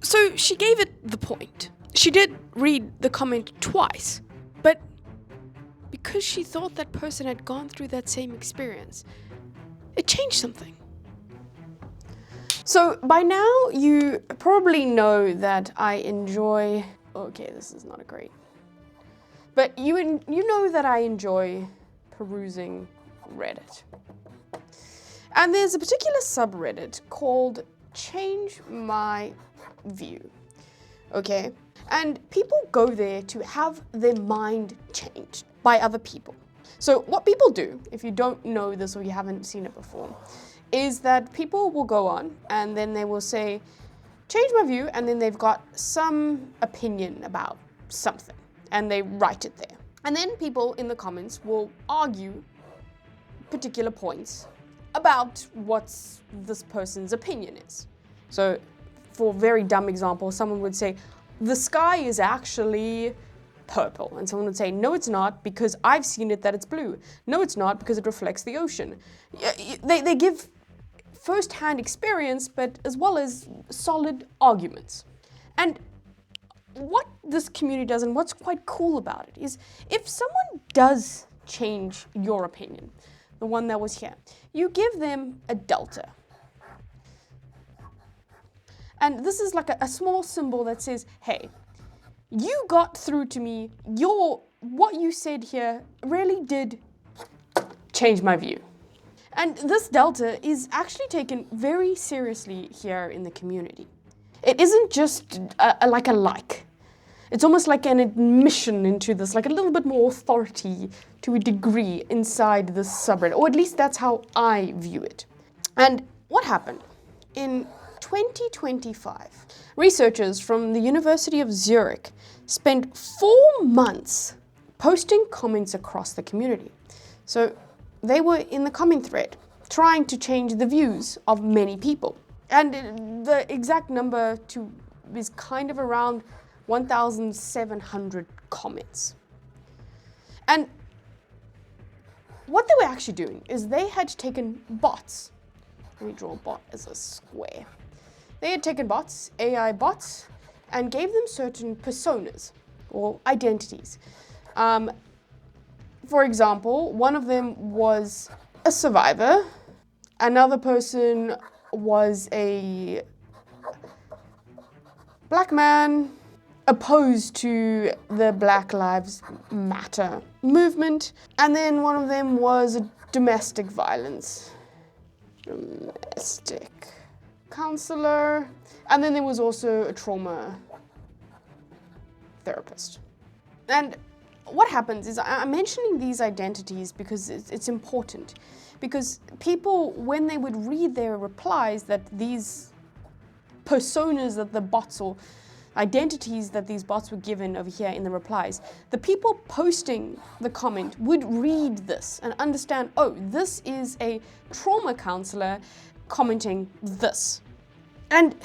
So she gave it the point. She did read the comment twice, but because she thought that person had gone through that same experience, it changed something. So by now you probably know that I enjoy... Okay, this is not a great... But you know that I enjoy perusing Reddit. And there's a particular subreddit called changemyview. Okay? And people go there to have their mind changed by other people. So what people do, if you don't know this or you haven't seen it before, is that people will go on and then they will say, change my view, and then they've got some opinion about something and they write it there. And then people in the comments will argue particular points about what this person's opinion is. So for a very dumb example, someone would say, the sky is actually purple. And someone would say, no, it's not, because I've seen it that it's blue. No, it's not, because it reflects the ocean. They give first-hand experience, but as well as solid arguments. And what this community does, and what's quite cool about it, is if someone does change your opinion, the one that was here, you give them a delta. And this is like a small symbol that says, hey, you got through to me, what you said here really did change my view. And this delta is actually taken very seriously here in the community. It isn't just like a like. It's almost like an admission into this, like a little bit more authority to a degree inside this subreddit, or at least that's how I view it. And what happened? In 2025, researchers from the University of Zurich spent 4 months posting comments across the community. So they were in the comment thread, trying to change the views of many people. And the exact number is kind of around 1,700 comments. And what they were actually doing is they had taken bots. Let me draw a bot as a square. They had taken bots, AI bots, and gave them certain personas or identities. For example, one of them was a survivor. Another person was a black man opposed to the Black Lives Matter movement. And then one of them was a domestic counselor. And then there was also a trauma therapist. And what happens is I'm mentioning these identities because it's important. Because people, when they would read their replies, that these personas that the bots or identities that these bots were given over here in the replies, the people posting the comment would read this and understand, oh, this is a trauma counselor commenting this. And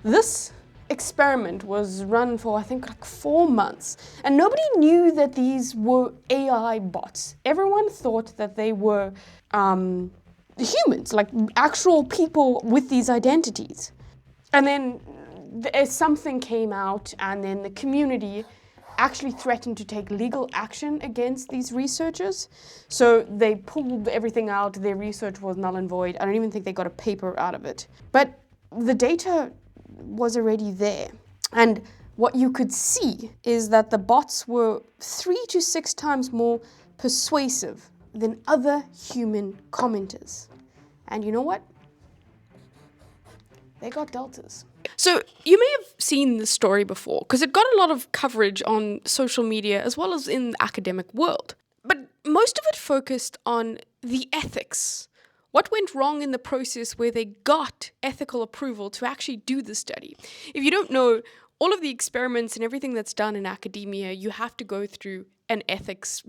this experiment was run for, I think, like 4 months. And nobody knew that these were AI bots. Everyone thought that they were humans, like actual people with these identities. And then something came out, and then the community actually threatened to take legal action against these researchers. So they pulled everything out. Their research was null and void. I don't even think they got a paper out of it. But the data was already there. And what you could see is that the bots were 3 to 6 times more persuasive than other human commenters. And you know what? They got deltas. So you may have seen this story before, because it got a lot of coverage on social media as well as in the academic world. But most of it focused on the ethics. What went wrong in the process where they got ethical approval to actually do the study? If you don't know, all of the experiments and everything that's done in academia, you have to go through an ethics,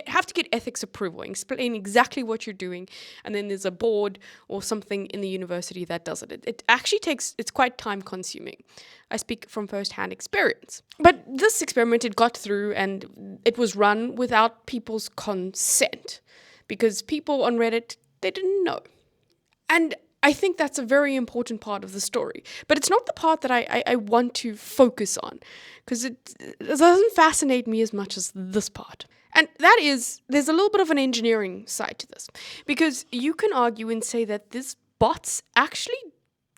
have to get ethics approval, explain exactly what you're doing, and then there's a board or something in the university that does it. It actually it's quite time consuming. I speak from first-hand experience. But this experiment, it got through, and it was run without people's consent, because people on Reddit, they didn't know. And I think that's a very important part of the story. But it's not the part that I want to focus on, because it doesn't fascinate me as much as this part. And that is, there's a little bit of an engineering side to this, because you can argue and say that these bots actually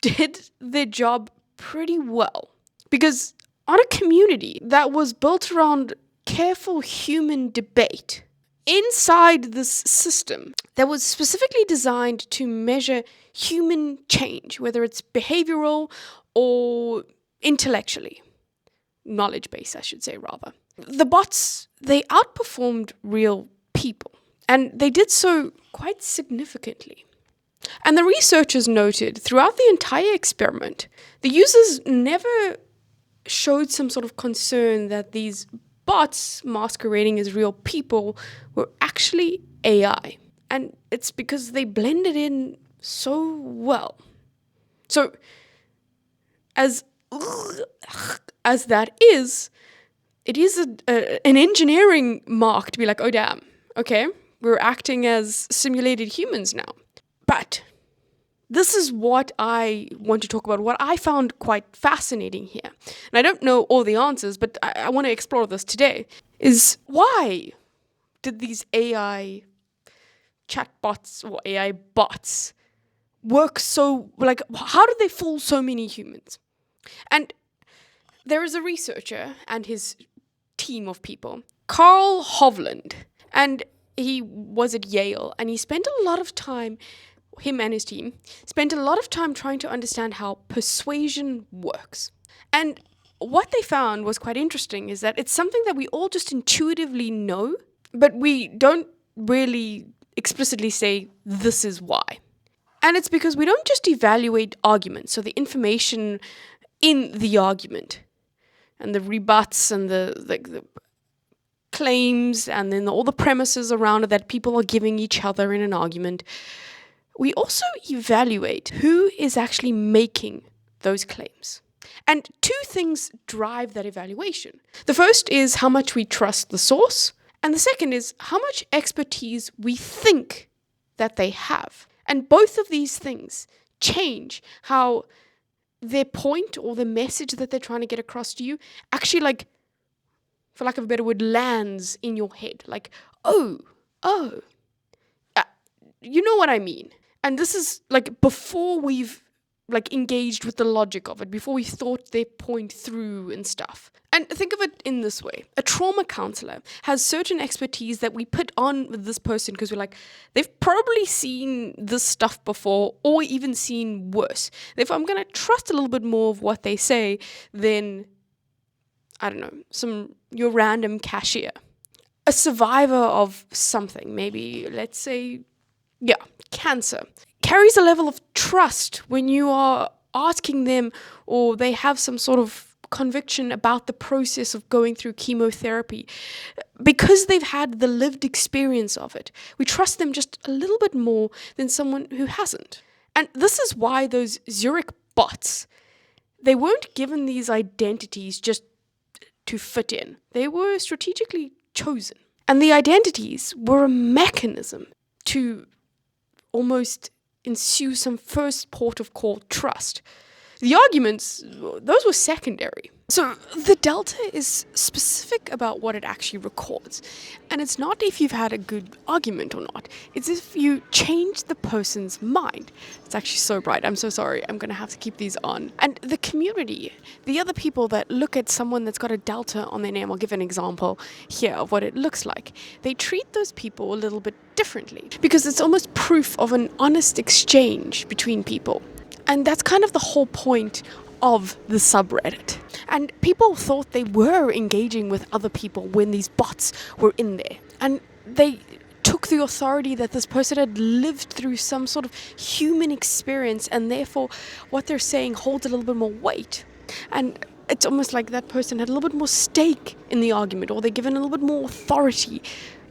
did their job pretty well. Because on a community that was built around careful human debate, inside this system that was specifically designed to measure human change, whether it's behavioral or intellectually, knowledge-based, I should say, rather. The bots, they outperformed real people, and they did so quite significantly. And the researchers noted throughout the entire experiment, the users never showed some sort of concern that these bots masquerading as real people were actually AI. And it's because they blended in so well. So, as that is, it is an engineering mark to be like, oh damn, okay, we're acting as simulated humans now. But this is what I want to talk about, what I found quite fascinating here. And I don't know all the answers, but I want to explore this today, is why did these AI chatbots or AI bots work so, like, how did they fool so many humans? And there is a researcher and his team of people, Carl Hovland, and he was at Yale, and he spent a lot of time, him and his team, spent a lot of time trying to understand how persuasion works. And what they found was quite interesting, is that it's something that we all just intuitively know, but we don't really explicitly say, this is why. And it's because we don't just evaluate arguments, so the information in the argument, and the rebuts, and the claims, and then all the premises around it that people are giving each other in an argument. We also evaluate who is actually making those claims. And two things drive that evaluation. The first is how much we trust the source, and the second is how much expertise we think that they have. And both of these things change how their point or the message that they're trying to get across to you actually, like, for lack of a better word, lands in your head. Like, you know what I mean. And this is like before we've like engaged with the logic of it, before we thought their point through and stuff. And think of it in this way. A trauma counselor has certain expertise that we put on with this person because we're like, they've probably seen this stuff before or even seen worse. Therefore, I'm going to trust a little bit more of what they say than, I don't know, your random cashier. A survivor of something, maybe, let's say, cancer, carries a level of trust when you are asking them, or they have some sort of conviction about the process of going through chemotherapy, because they've had the lived experience of it. We trust them just a little bit more than someone who hasn't. And this is why those Zurich bots, they weren't given these identities just to fit in. They were strategically chosen. And the identities were a mechanism to almost ensue some first port of call trust. The arguments, those were secondary. So the delta is specific about what it actually records. And it's not if you've had a good argument or not. It's if you change the person's mind. It's actually so bright. I'm so sorry. I'm going to have to keep these on. And the community, the other people that look at someone that's got a delta on their name, I'll give an example here of what it looks like. They treat those people a little bit differently because it's almost proof of an honest exchange between people. And that's kind of the whole point of the subreddit. And people thought they were engaging with other people when these bots were in there. And they took the authority that this person had lived through some sort of human experience, and therefore what they're saying holds a little bit more weight. And it's almost like that person had a little bit more stake in the argument, or they're given a little bit more authority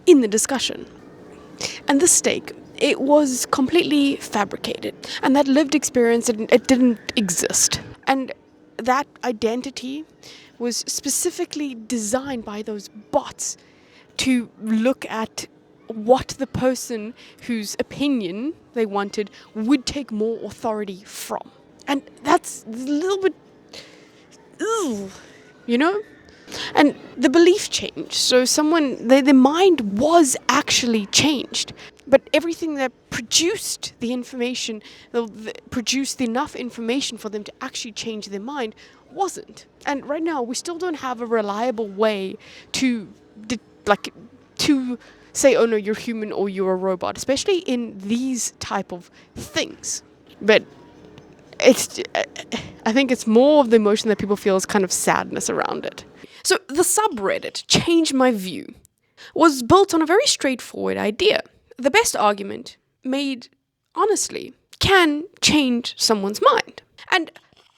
in the discussion. And this stake, it was completely fabricated, and that lived experience, it didn't exist. And that identity was specifically designed by those bots to look at what the person whose opinion they wanted would take more authority from. And that's a little bit, ugh, you know? And the belief changed. So their mind was actually changed. But everything that produced the information, produced enough information for them to actually change their mind, wasn't. And right now, we still don't have a reliable way to say, oh no, you're human or you're a robot, especially in these type of things. But I think it's more of the emotion that people feel is kind of sadness around it. So the subreddit, Change My View, was built on a very straightforward idea. The best argument, made honestly, can change someone's mind. And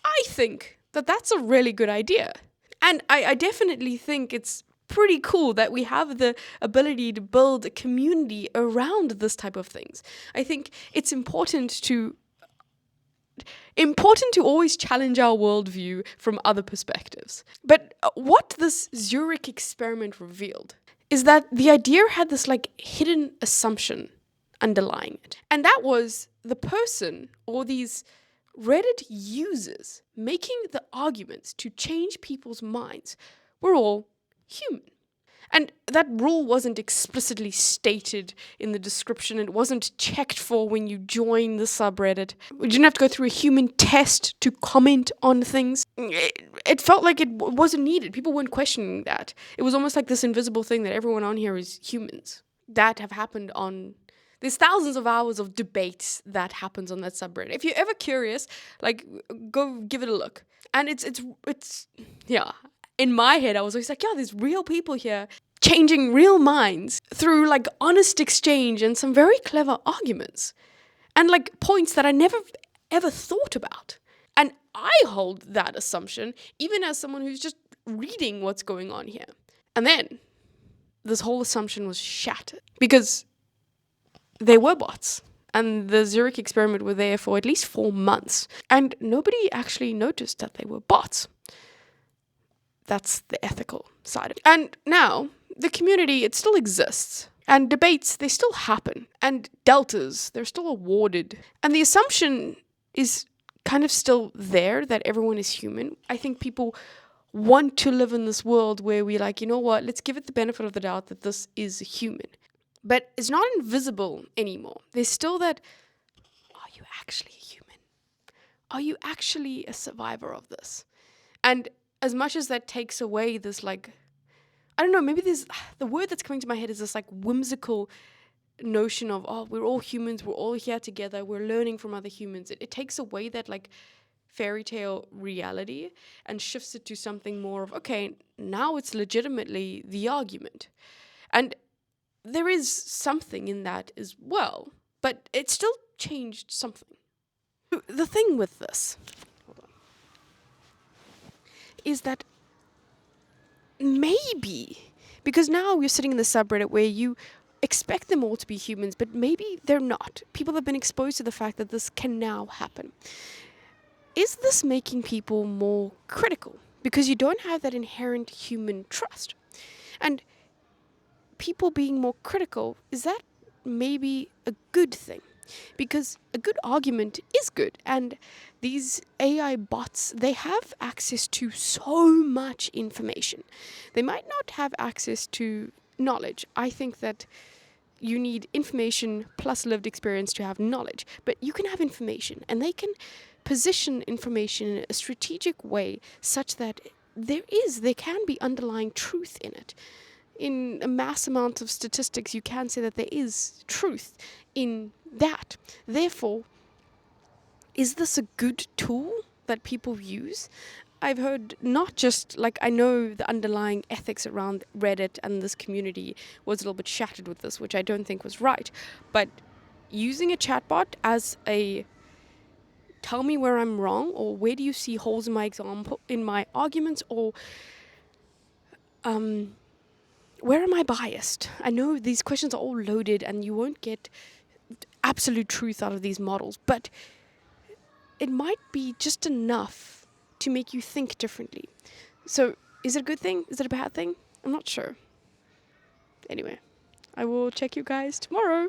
I think that that's a really good idea. And I definitely think it's pretty cool that we have the ability to build a community around this type of things. I think it's important to always challenge our worldview from other perspectives. But what this Zurich experiment revealed is that the idea had this hidden assumption underlying it. And that was the person or these Reddit users making the arguments to change people's minds were all human. And that rule wasn't explicitly stated in the description. It wasn't checked for when you join the subreddit. We didn't have to go through a human test to comment on things. It felt like it wasn't needed. People weren't questioning that. It was almost like this invisible thing that everyone on here is humans. That have happened on... There's thousands of hours of debates that happens on that subreddit. If you're ever curious, go give it a look. And it's yeah. In my head, I was always like, yeah, there's real people here changing real minds through honest exchange and some very clever arguments and points that I never ever thought about. And I hold that assumption even as someone who's just reading what's going on here. And then this whole assumption was shattered because they were bots. And the Zurich experiment were there for at least 4 months. And nobody actually noticed that they were bots. That's the ethical side of it. And now, the community, it still exists. And debates, they still happen. And deltas, they're still awarded. And the assumption is kind of still there that everyone is human. I think people want to live in this world where we're like, you know what, let's give it the benefit of the doubt that this is human. But it's not invisible anymore. There's still that, are you actually a human? Are you actually a survivor of this? And as much as that takes away this I don't know, maybe there's the word that's coming to my head is this whimsical notion of, oh, we're all humans, we're all here together, we're learning from other humans. It takes away that fairy tale reality and shifts it to something more of, okay, now it's legitimately the argument. And there is something in that as well, but it still changed something. The thing with this is that maybe, because now you're sitting in the subreddit where you expect them all to be humans, but maybe they're not. People have been exposed to the fact that this can now happen. Is this making people more critical? Because you don't have that inherent human trust. And people being more critical, is that maybe a good thing? Because a good argument is good, and these AI bots, they have access to so much information. They might not have access to knowledge. I think that you need information plus lived experience to have knowledge, but you can have information, and they can position information in a strategic way such that there can be underlying truth in it. In a mass amount of statistics, you can say that there is truth in that. Therefore, is this a good tool that people use? I've heard not just, I know the underlying ethics around Reddit and this community was a little bit shattered with this, which I don't think was right. But using a chatbot as a tell me where I'm wrong, or where do you see holes in my arguments, or where am I biased? I know these questions are all loaded and you won't get absolute truth out of these models, but it might be just enough to make you think differently. So is it a good thing? Is it a bad thing? I'm not sure. Anyway, I will check you guys tomorrow.